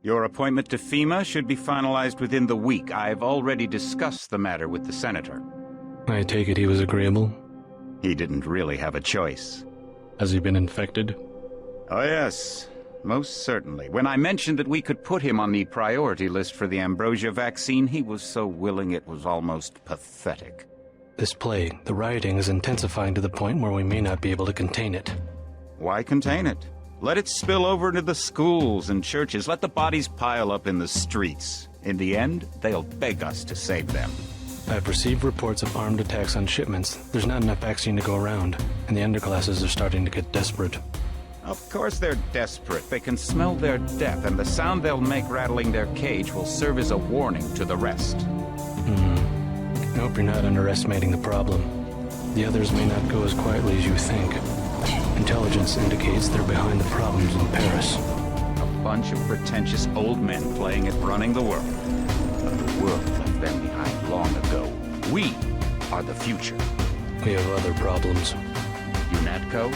Your appointment to FEMA should be finalized within the week. I've already discussed the matter with the senator. I take it he was agreeable? He didn't really have a choice. Has he been infected? Oh yes, most certainly. When I mentioned that we could put him on the priority list for the ambrosia vaccine, he was so willing it was almost pathetic. This plague, the rioting, is intensifying to the point where we may not be able to contain it. Why contain it? Let it spill over into the schools and churches. Let the bodies pile up in the streets. In the end, they'll beg us to save them. I've received reports of armed attacks on shipments. There's not enough vaccine to go around, and the underclasses are starting to get desperate. Of course they're desperate. They can smell their death, and the sound they'll make rattling their cage will serve as a warning to the rest. I hope you're not underestimating the problem. The others may not go as quietly as you think. Intelligence indicates they're behind the problems in Paris. A bunch of pretentious old men playing at running the world. But the world left them behind long ago. We are the future. We have other problems. UNATCO?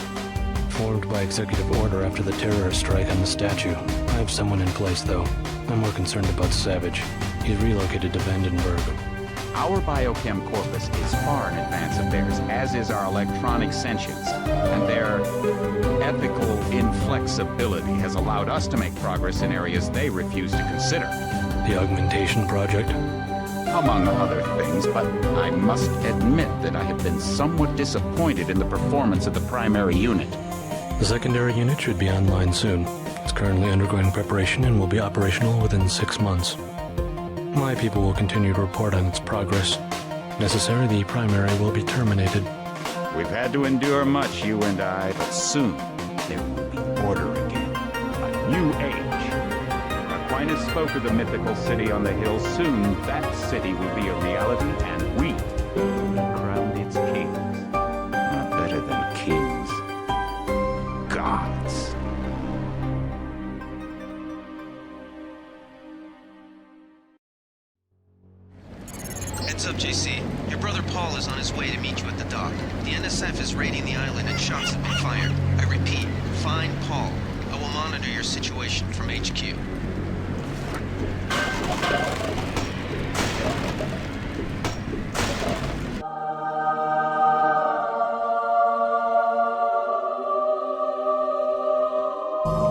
Formed by executive order after the terrorist strike on the statue. I have someone in place, though. I'm more concerned about Savage. He's relocated to Vandenberg. Our biochem corpus is far in advance of theirs, as is our electronic sentience. And their ethical inflexibility has allowed us to make progress in areas they refuse to consider. The augmentation project? Among other things, but I must admit that I have been somewhat disappointed in the performance of the primary unit. The secondary unit should be online soon. It's currently undergoing preparation and will be operational within 6 months. My people will continue to report on its progress. If necessary, the primary will be terminated. We've had to endure much, you and I, but soon there will be order again. A new age. Aquinas spoke of the mythical city on the hill. Soon that city will be a reality, and we will be crowned its kings. Not better than kings. Gods. Heads up, JC. Your brother Paul is on his way to meet you at the dock. The NSF is raiding the island and shots have been fired. I repeat, find Paul. I will monitor your situation from HQ.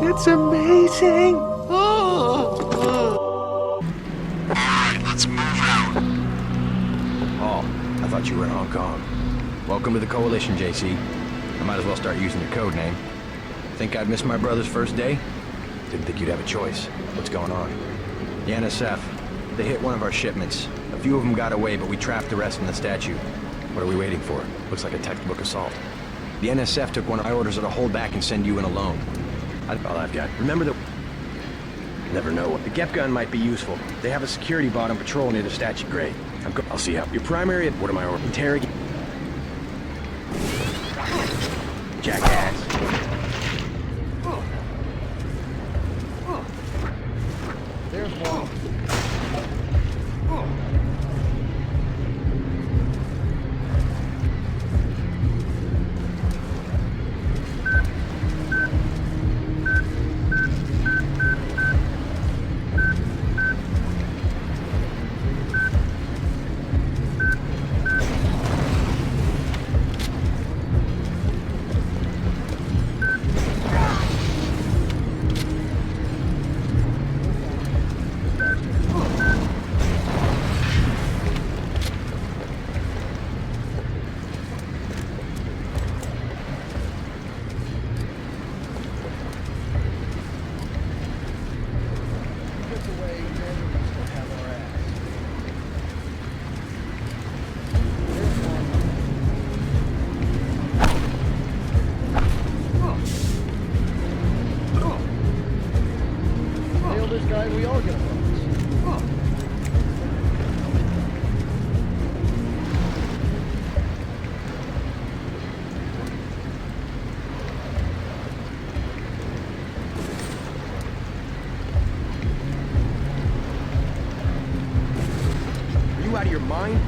It's amazing! Let's move out. Paul, I thought you were in Hong Kong. Welcome to the Coalition, JC. I might as well start using your code name. Think I'd miss my brother's first day? Didn't think you'd have a choice. What's going on? The NSF. They hit one of our shipments. A few of them got away, but we trapped the rest in the statue. What are we waiting for? Looks like a textbook assault. The NSF took one of my orders to hold back and send you in alone. That's all I've got. Remember that... Never know. The Gep gun might be useful. They have a security bot on patrol near the statue. Great. I'll see how. Your primary... What am I ordering? Interrogate... Jackass. There's one. We all get a bonus. Are you out of your mind?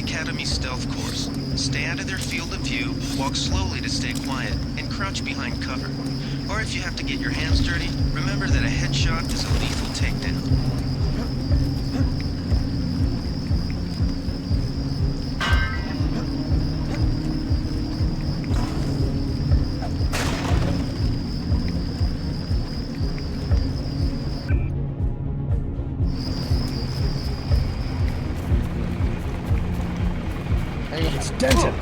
Academy stealth course. Stay out of their field of view, walk slowly to stay quiet, and crouch behind cover. Or if you have to get your hands dirty, remember that a headshot is a lethal takedown. It's Denton!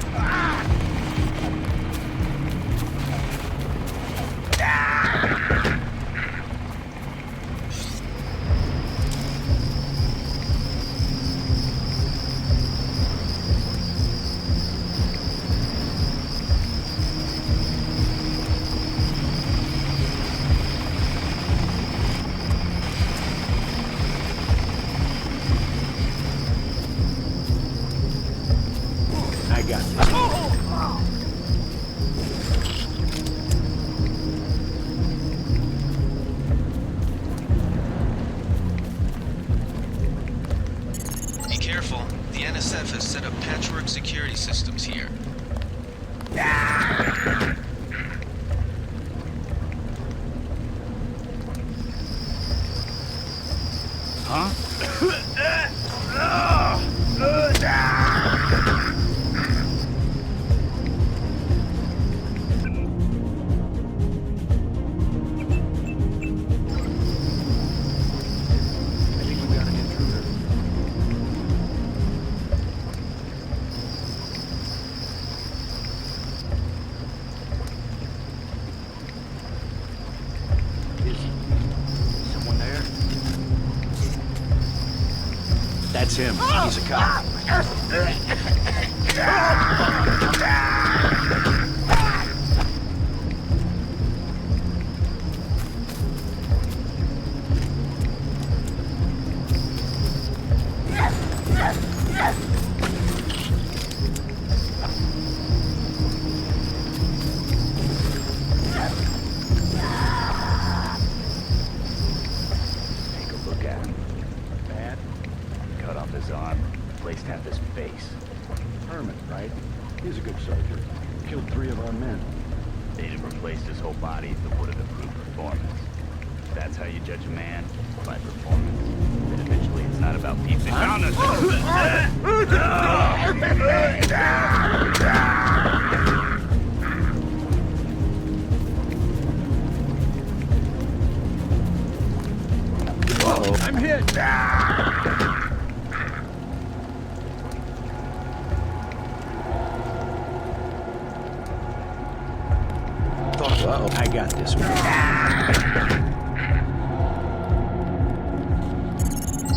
I got this. Be careful. The NSF has set up patchwork security systems here. I think we got an intruder. Is someone there? That's him. He's a cop. Take a look at him. Bad? Cut off his arm, replaced half his face. Herman, right? He's a good soldier. Killed 3 of our men. They'd have replaced his whole body if it would have improved performance. That's how you judge a man, by performance. Then eventually it's not about peeping down the I'm hit! Uh-oh, I got this one.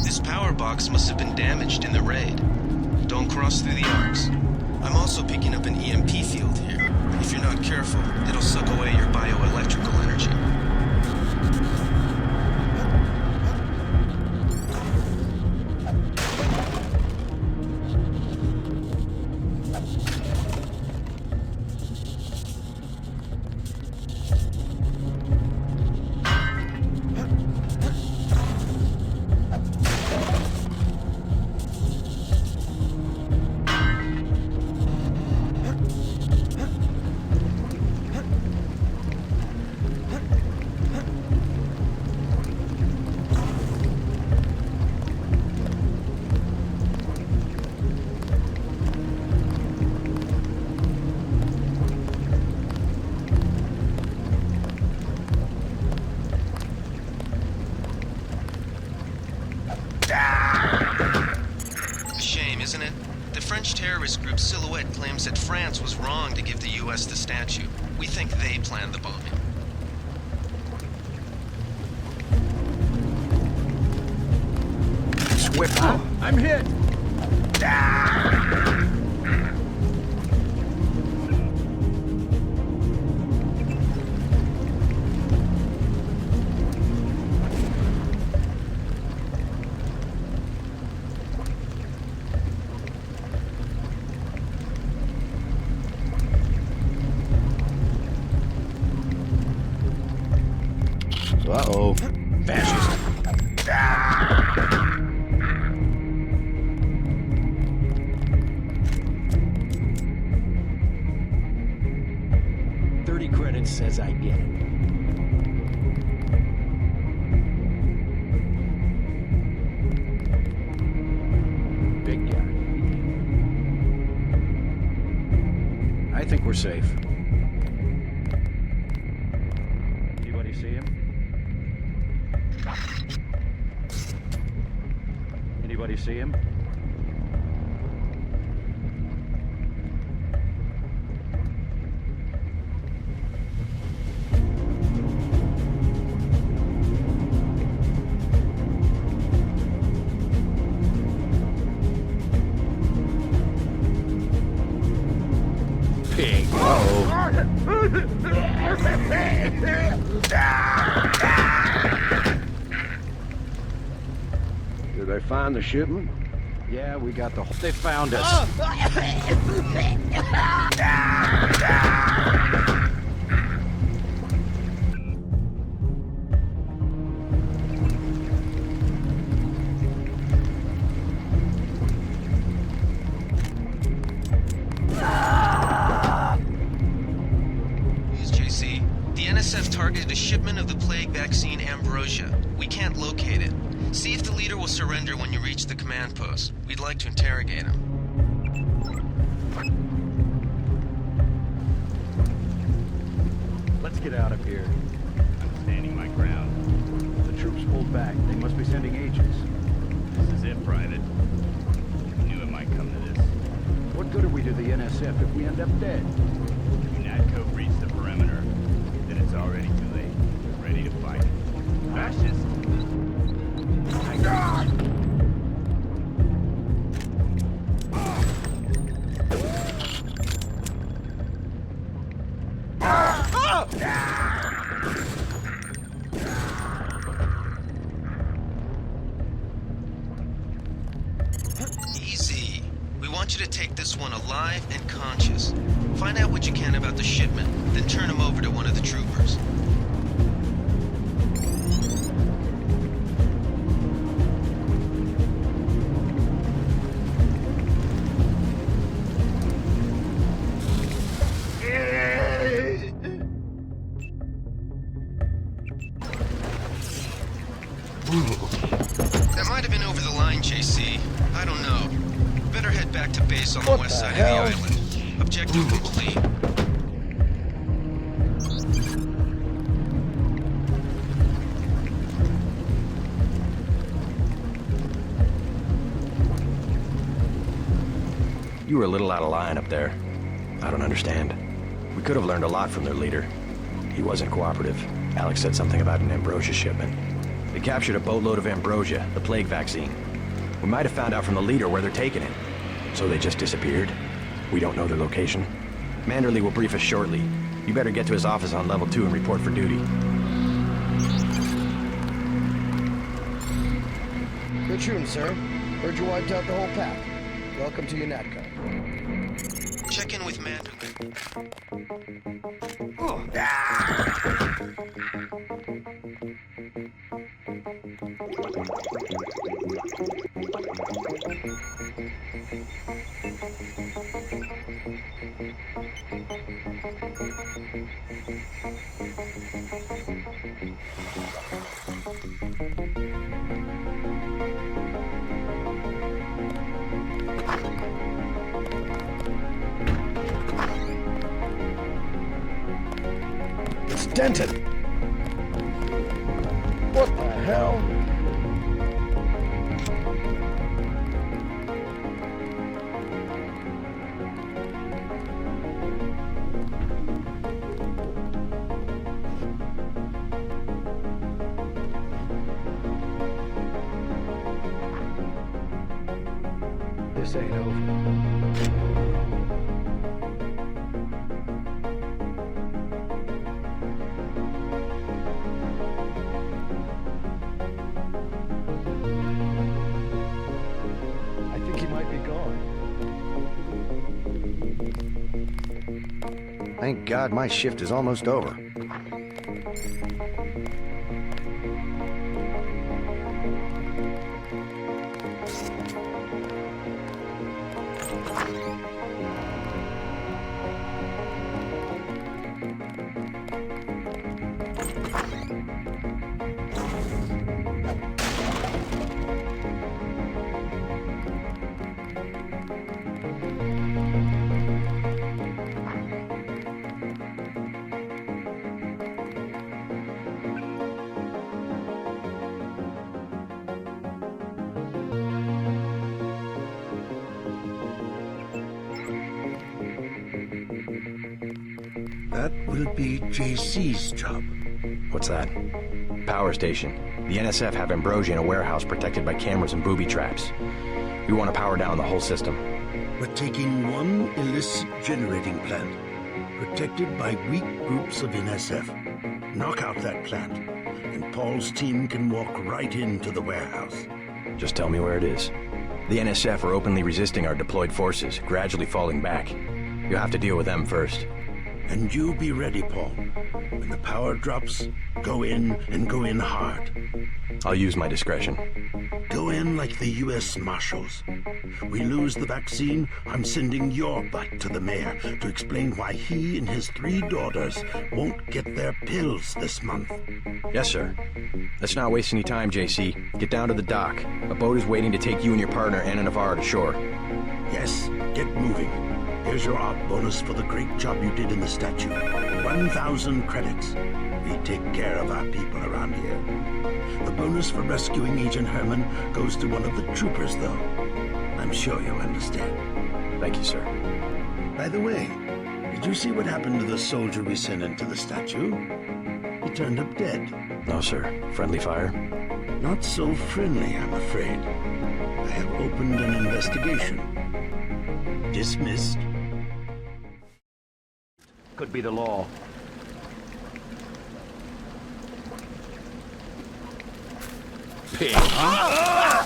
This power box must have been damaged in the raid. Don't cross through the arcs. I'm also picking up an EMP field here. If you're not careful, it'll suck away your bioelectrical energy. Isn't it? The French terrorist group Silhouette claims that France was wrong to give the U.S. the statue. We think they planned the bombing. Swift. I'm hit! Uh-oh. Fascist. think we're safe. Anybody see him? Anybody see him? Pig. Did they find the shipment? Yeah, we got the whole... They found us. Here's JC. The NSF targeted a shipment of the plague vaccine Ambrosia. We can't locate it. See if the leader will surrender when you reach the command post. We'd like to interrogate him. Let's get out of here. I'm standing my ground. The troops pulled back. They must be sending agents. This is it, Private. Knew it might come to this. What good are we to the NSF if we end up dead? UNATCO breach the perimeter. Then it's already too late. Ready to fight. Fascist! Easy. We want you to take this one alive and conscious. Find out what you can about the shipment, then turn him over to one of the troopers. That might have been over the line, JC. I don't know. Better head back to base on the west side of the island. Objective complete. You were a little out of line up there. I don't understand. We could have learned a lot from their leader. He wasn't cooperative. Alex said something about an ambrosia shipment. They captured a boatload of ambrosia, the plague vaccine. We might have found out from the leader where they're taking it. So they just disappeared? We don't know their location. Manderley will brief us shortly. You better get to his office on level 2 and report for duty. Good shooting, sir. Heard you wiped out the whole pack. Welcome to UNATCO. Check in with Manderley. It's Denton! What the hell? This ain't over. I think he might be gone. Thank God my shift is almost over. That will be JC's job. What's that? Power station. The NSF have Ambrosia in a warehouse protected by cameras and booby traps. We want to power down the whole system. We're taking one illicit generating plant, protected by weak groups of NSF. Knock out that plant, and Paul's team can walk right into the warehouse. Just tell me where it is. The NSF are openly resisting our deployed forces, gradually falling back. You'll have to deal with them first. And you be ready, Paul. When the power drops, go in and go in hard. I'll use my discretion. Go in like the U.S. Marshals. We lose the vaccine, I'm sending your butt to the mayor to explain why he and his 3 daughters won't get their pills this month. Yes, sir. Let's not waste any time, JC. Get down to the dock. A boat is waiting to take you and your partner, Anna Navarro, to shore. Yes, get moving. Here's your op bonus for the great job you did in the statue. 1,000 credits. We take care of our people around here. The bonus for rescuing Agent Herman goes to one of the troopers, though. I'm sure you'll understand. Thank you, sir. By the way, did you see what happened to the soldier we sent into the statue? He turned up dead. No, sir. Friendly fire? Not so friendly, I'm afraid. I have opened an investigation. Dismissed. Could be the law. Pig, huh?